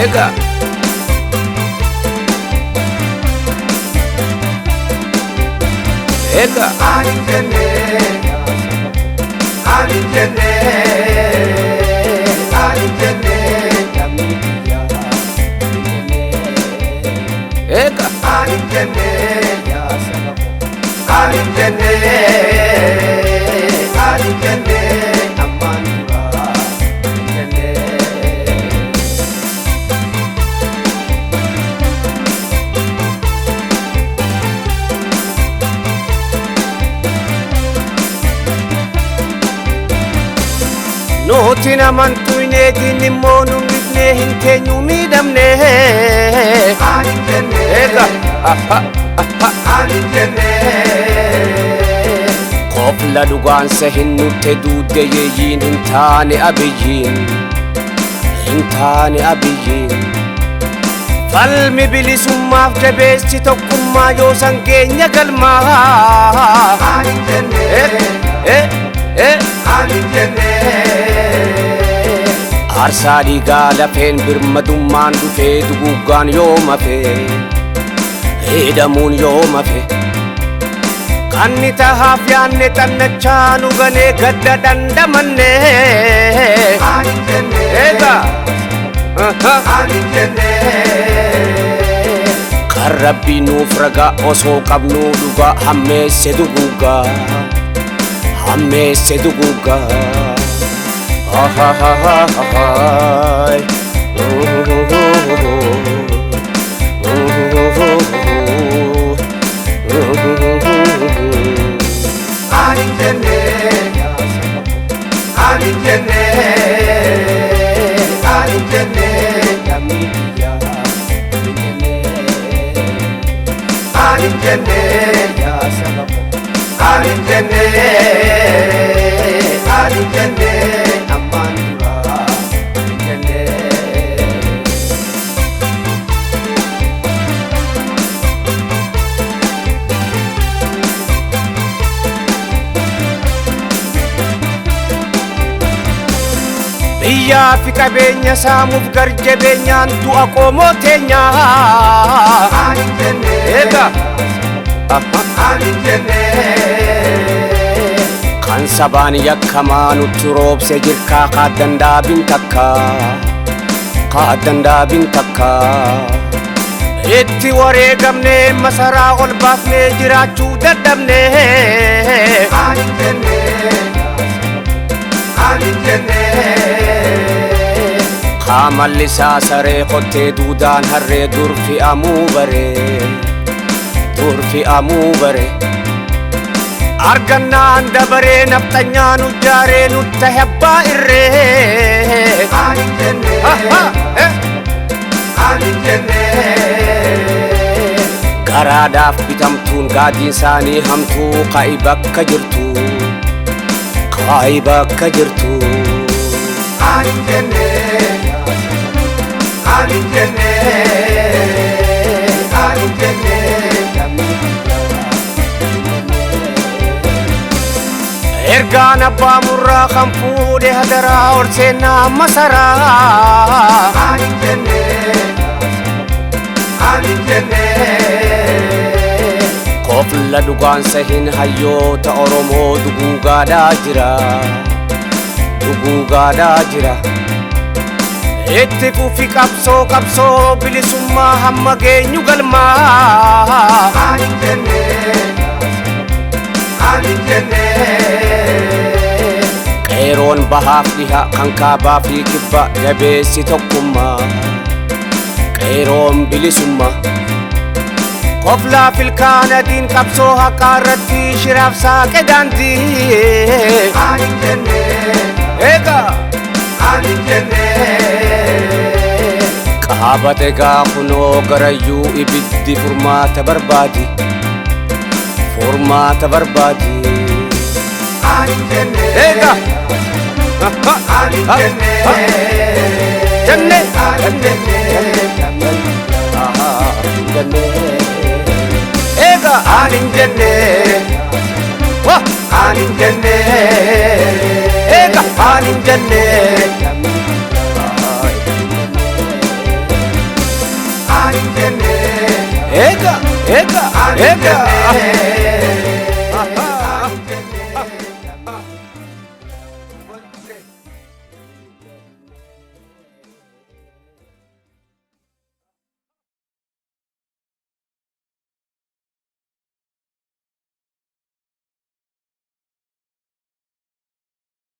Ega Ega Alinjene Alinjene Alinjene Kamiya Ega Alinjene ya sabab Alinjene Alinjene amanwa Alinjene Nuti naman tuine dinimmo numifne hinte nyumidamne Alinjene Ega aha Alinjene Qofla dhugaan sahin nutte duude yeeyin hintaane abiyyin Falmi bilisummaaf jabeessi tokkummaa yoo sangeenya galmaa Alinjene Alinjene Aarsaa dhiigaa lafeen birmadummaan dhufee duguuggaan yoo mafee Heedamuun yoo mafee Kanni tahaaf yaanne xannachaa nu ganee gadda dandamanne Alinjene Ega Alinjene Kan Rabbi nuuf ragaa osoo qabnuu dhugaa hammeesse duguuggaa Hammeesse duguuggaa Alinjene Alinjene Alinjene Kamiya Alinjene ya sabab Alinjene Alinjene amanwa Alinjene Biyyaa fi qabeenya saamuuf garjabeenyaan du'a qoomoo teenyaa Alinjene Ega Alinjene Kan sabaan yakkamaa nutti roobse jirkaa kaaddan dhaabin takka Itti wareegamnee masaraa ol baafnee jiraachuu dadhabnee Alinjene Alinjene Qaamalli isaa saree qottee duudaan harree dur fi'amuu bare Argannaan dabaree nafxanyaa nu jaaree nutti hebbaa irree Alinjene Alinjene Garaadhaaf bitamtuun gaadiin isaanii hamtuu kaa'i bakka jirtu Alinjene Alinjene Alinjene Ergaan abbaa murraa kan fuudhe hadaraa ol seenaa masaraa Alinjene Alinjene Qofla dhugaan sahin hayyoota Oromoo duguugaadhaa jira Itti fufi qabsoo bilisummaa hamma geenyu galmaa Alinjene Alinjene Qeeroon bahaaf dhiha kan kaabaa fi kibba jabeessi tokkummaa Qeeroon bilisummaa Qoflaaf ilkaan adiin qabsoo haqaa irratti shiraaf saaqe daandii Alinjene Ega Alinjene Qaabate gaa kunoo garayyuu ibiddi furmaata barbaadi Alinjene Ega Alinjene Jenne Ega Alinjene Alinjene Ega Alinjene eega eega.